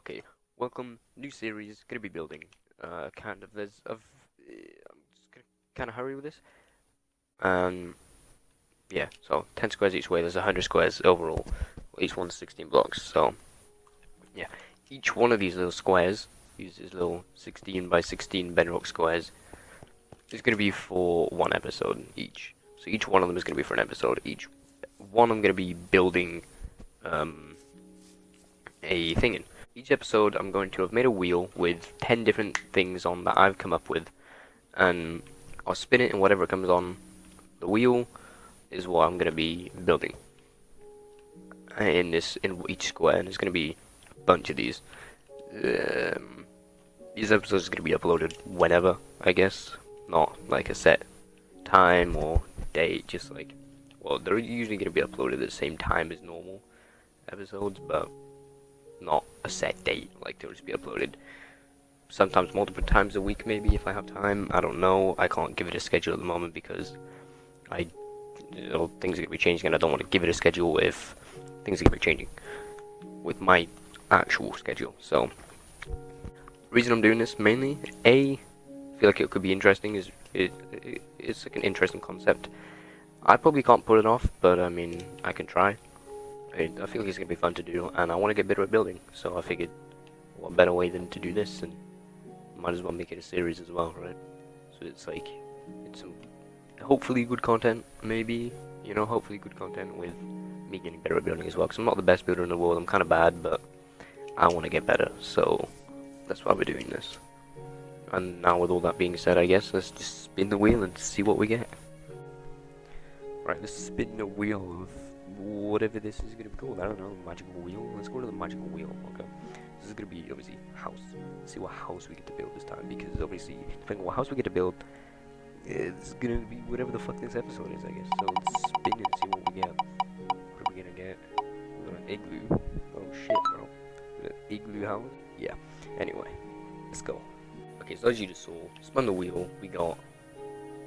Okay, welcome. New series. Gonna be building. Kind of. I'm just gonna kind of hurry with this. Um, yeah. So 10 squares each way. There's 100 squares overall. Each one's 16 blocks. So yeah, each one of these little squares, these little 16 by 16 bedrock squares, is gonna be for one episode each. So each one of them is gonna be for an episode. Each one I'm gonna be building um a thing in. Each episode, I'm going to have made a wheel with 10 different things on that I've come up with, and I'll spin it, and whatever comes on the wheel is what I'm going to be building in each square, and there's going to be a bunch of these. Um, these episodes are going to be uploaded whenever, I guess, not like a set time or date, just like, well, they're usually going to be uploaded at the same time as normal episodes, but not a set date, like they'll just be uploaded sometimes multiple times a week, maybe if I have time. I don't know. I can't give it a schedule at the moment because I, things are gonna be changing, and I don't want to give it a schedule if things are gonna be changing with my actual schedule. So, the reason I'm doing this mainly, I feel like it could be interesting. It's like an interesting concept. I probably can't pull it off, but I mean, I can try. I feel like it's gonna be fun to do, and I want to get better at building. So I figured, what better way than to do this, and might as well make it a series as well, right? So it's like, it's some hopefully good content, maybe, hopefully good content with me getting better at building as well, because I'm not the best builder in the world. I'm kind of bad, but I want to get better, so that's why we're doing this. And now with all that being said, I guess let's just spin the wheel and see what we get. Right, let's spin the wheel of whatever this is going to be called. I don't know, magical wheel. Let's go to the magical wheel, okay? This is going to be, obviously, house. Let's see what house we get to build this time, because obviously, depending on what house we get to build, it's going to be whatever the fuck this episode is, I guess. So let's spin and see what we get. What are we going to get? We got an igloo. Oh shit, bro. An igloo house? Yeah. Anyway, let's go. Okay, so as you just saw, spun the wheel, we got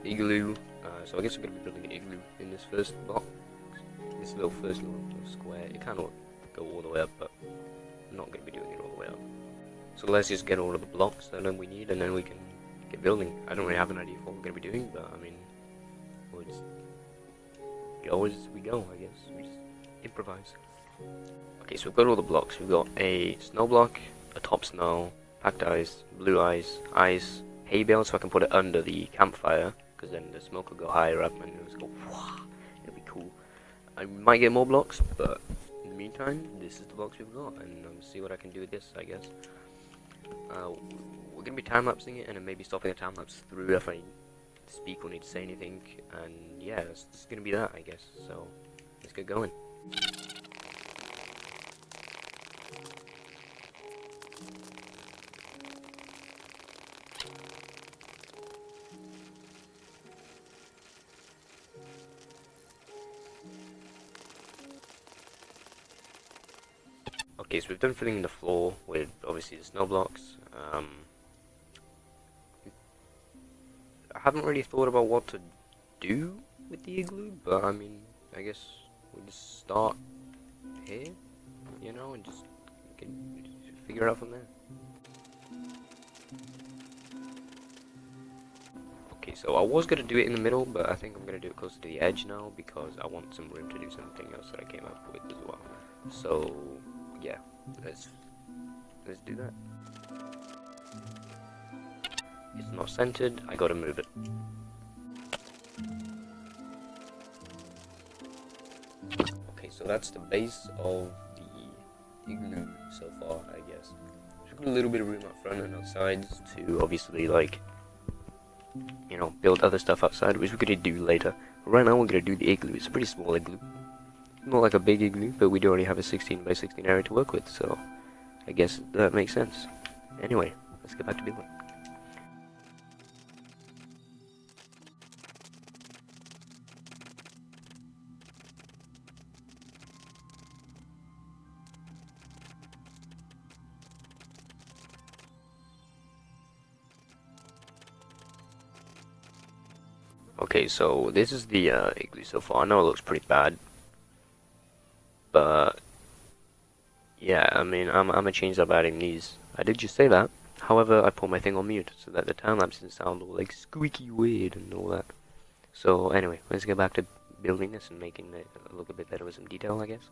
igloo. So I guess we're going to be building an igloo in this first box. This first little square. It kind of go all the way up, but I'm not going to be doing it all the way up. So let's just get all of the blocks that we need, and then we can get building. I don't really have an idea of what we're going to be doing, but I mean, we'll just go as we go, I guess. We just improvise. Okay, so we've got all the blocks. We've got a snow block, a top snow, packed ice, blue ice, hay bale, so I can put it under the campfire, because then the smoke will go higher up and it'll just go, wah, it'll be cool. I might get more blocks, but in the meantime, this is the blocks we've got, and see what I can do with this, I guess. We're going to be time-lapsing it, and then maybe stopping the time-lapse through if I speak or need to say anything, and yeah, it's going to be that, I guess, so let's get going. Okay, so we've done filling in the floor with, obviously, the snow blocks. I haven't really thought about what to do with the igloo, but I mean, I guess we just start here, and just figure it out from there. Okay, so I was gonna do it in the middle, but I think I'm gonna do it closer to the edge now because I want some room to do something else that I came up with as well. So yeah, let's do that. It's not centered. I gotta move it. Okay, so that's the base of the igloo so far, I guess. Just got a little bit of room up front and outside to obviously build other stuff outside, which we're gonna do later. But right now we're gonna do the igloo. It's a pretty small igloo. Not like a big igloo, but we do already have a 16 by 16 area to work with, so I guess that makes sense. Anyway, let's get back to building. Okay, so this is the igloo so far. I know it looks pretty bad, but yeah, Yeah, I mean, I'm gonna change up adding these. I did just say that. However, I put my thing on mute so that the time lapse doesn't sound all like squeaky weird and all that. So anyway, let's get back to building this and making it look a bit better with some detail, I guess.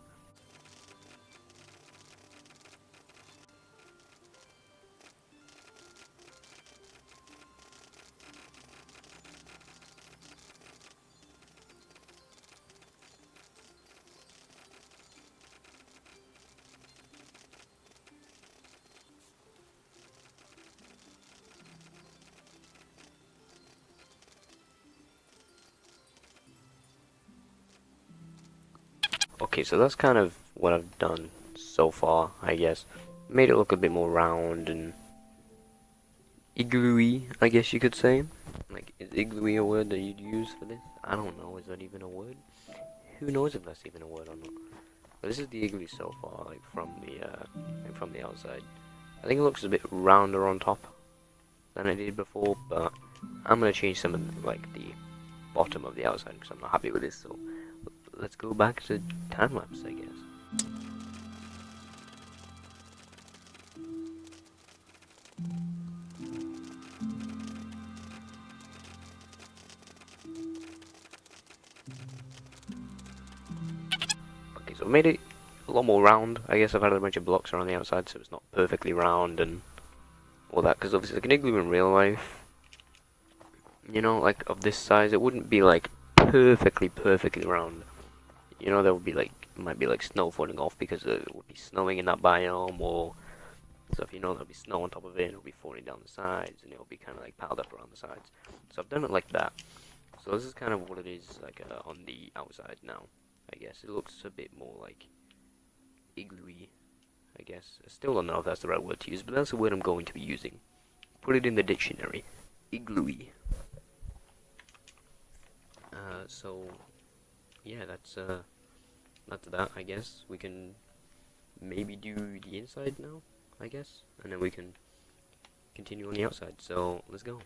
Okay, so that's kind of what I've done so far, I guess. Made it look a bit more round and igloo-y, I guess you could say. Like, is igloo-y a word that you'd use for this? I don't know, is that even a word? Who knows if that's even a word or not? But this is the igloo so far, like from the outside. I think it looks a bit rounder on top than it did before, but I'm gonna change some of like the bottom of the outside because I'm not happy with this. So let's go back to time lapse, I guess. Okay, so I made it a lot more round. I guess I've added a bunch of blocks around the outside, so it's not perfectly round and all that. Because obviously, like an igloo in real life, you know, like of this size, it wouldn't be like perfectly round. You know, there would be like might be like snow falling off because it would be snowing in that biome or stuff. You know, there'll be snow on top of it, and it'll be falling down the sides, and it'll be kind of like piled up around the sides. So I've done it like that. So this is kind of what it is like on the outside now. I guess it looks a bit more like igloo-y, I guess. I still don't know if that's the right word to use, but that's the word I'm going to be using. Put it in the dictionary. Igloo-y. So yeah, that's that. I guess we can maybe do the inside now. I guess, and then we can continue on the outside. So let's go.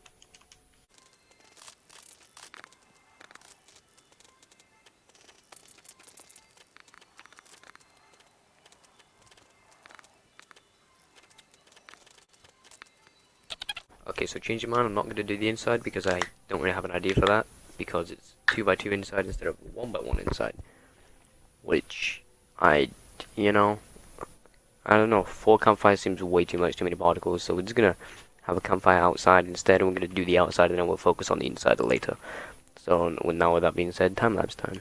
Okay, so changing mind, I'm not going to do the inside because I don't really have an idea for that, because it's 2x2 inside instead of 1x1 inside, which you know, I don't know, 4 campfires seems way too much, too many particles, so we're just going to have a campfire outside instead, and we're going to do the outside, and then we'll focus on the inside later. So now with that being said, time-lapse time.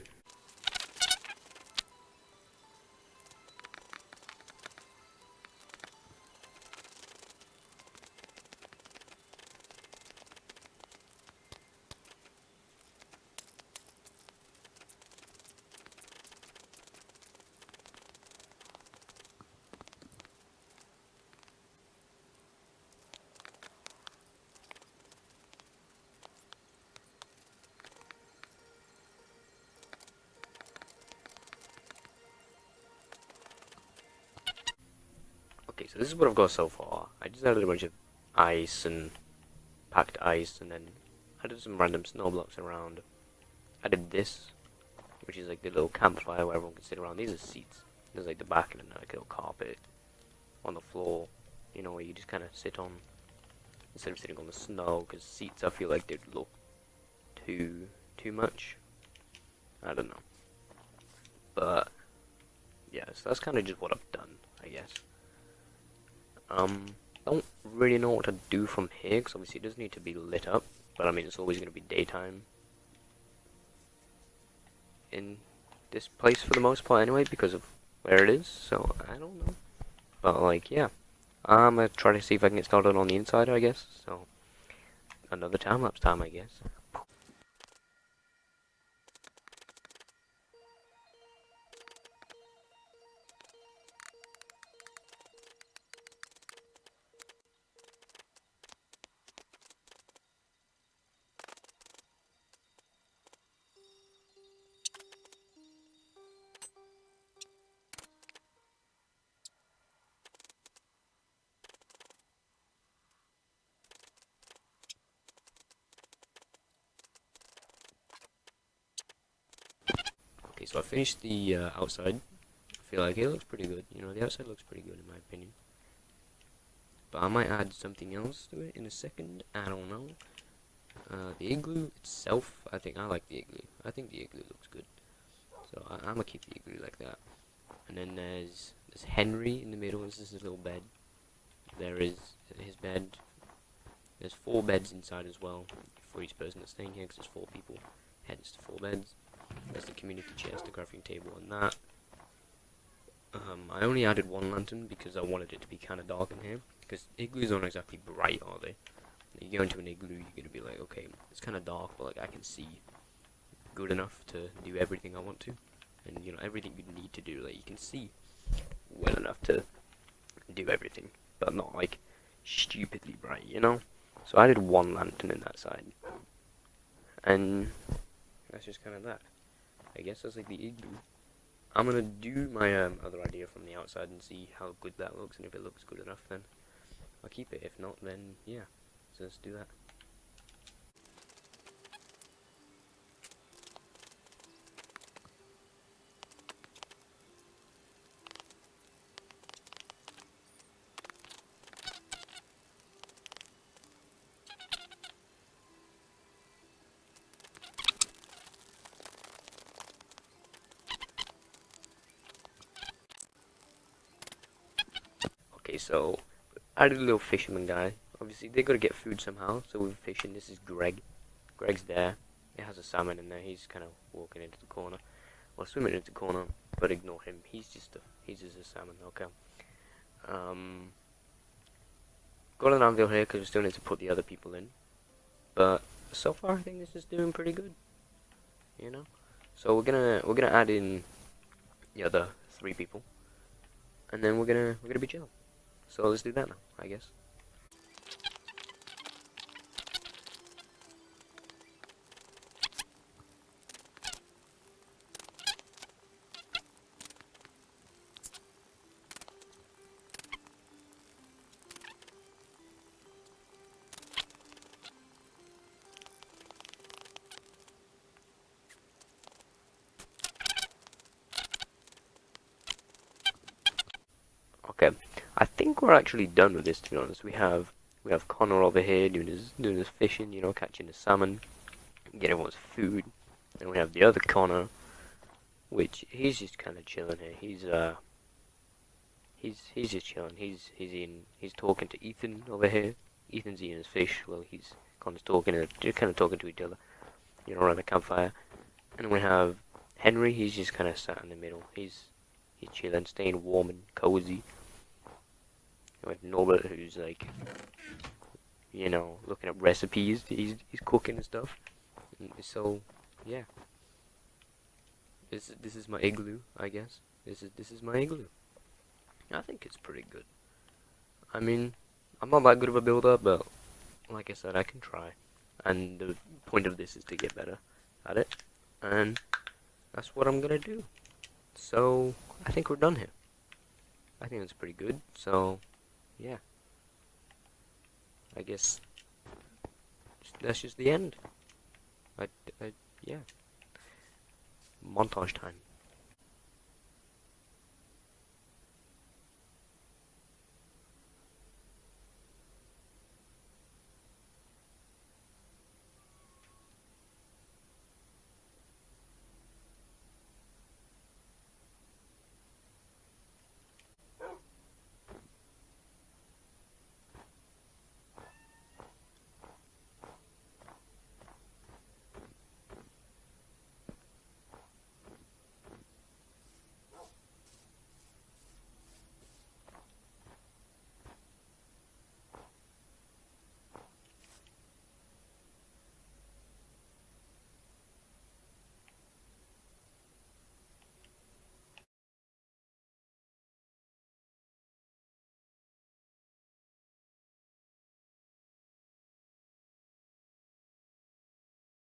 Okay, so this is what I've got so far. I just added a bunch of ice and packed ice, and then added some random snow blocks around. Added this, which is like the little campfire where everyone can sit around. These are seats. There's like the back and then like a little carpet on the floor, you know, where you just kind of sit on instead of sitting on the snow. Because seats, I feel like they'd look too much. I don't know, but yeah, so that's kind of just what I've done, I guess. Don't really know what to do from here, because obviously it does need to be lit up, but I mean, it's always going to be daytime in this place for the most part anyway, because of where it is, so I don't know. But like, yeah, I'm gonna try to see if I can get started on the inside, I guess, so another time-lapse time, I guess. Okay, so I finished the outside. feel like it looks pretty good. You know, the outside looks pretty good in my opinion. But I might add something else to it in a second. I don't know. The igloo itself, I think I like the igloo. I think the igloo looks good. So I'm gonna keep the igloo like that. And then there's Henry in the middle. This is his little bed. There is his bed. There's 4 beds inside as well for each person that's staying here, because there's 4 people. Hence the 4 beds. There's the community chest, the crafting table, and that. I only added 1 lantern because I wanted it to be kind of dark in here. Because igloos aren't exactly bright, are they? You go into an igloo, you're gonna be like, okay, it's kind of dark, but like I can see good enough to do everything I want to, and you know everything you need to do, like you can see well enough to do everything, but not like stupidly bright, you know. So I did 1 lantern in that side, and that's just kind of that. I guess that's like the igloo. I'm gonna do my other idea from the outside and see how good that looks, and if it looks good enough, then I'll keep it. If not, then yeah. So let's do that. Okay, so I did a little fisherman guy. Obviously, they gotta get food somehow, so we're fishing. This is Greg. Greg's there. It has a salmon in there. He's kind of walking into the corner. Well, swimming into the corner, but ignore him. He's just a salmon. Okay. Got an anvil here because we still need to put the other people in. But so far, I think this is doing pretty good. You know. So we're gonna add in the other 3 people, and then we're gonna be chill. So let's do that now, I guess. Okay, I think we're actually done with this. To be honest, we have Connor over here doing his fishing, you know, catching the salmon, getting everyone's food, and we have the other Connor, which he's just kind of chilling here. He's just chilling. He's talking to Ethan over here. Ethan's eating his fish while he's Connor's talking, and they're kind of talking to each other, you know, around the campfire. And we have Henry. He's just kind of sat in the middle. He's chilling, staying warm and cozy. With Norbert, who's like, you know, looking up recipes. He's cooking and stuff. And so yeah, this is my igloo, I guess. This is my igloo. I think it's pretty good. I mean, I'm not that good of a builder, but like I said, I can try. And the point of this is to get better at it, and that's what I'm gonna do. So I think we're done here. I think that's pretty good. So yeah, I guess that's just the end. Yeah. Montage time.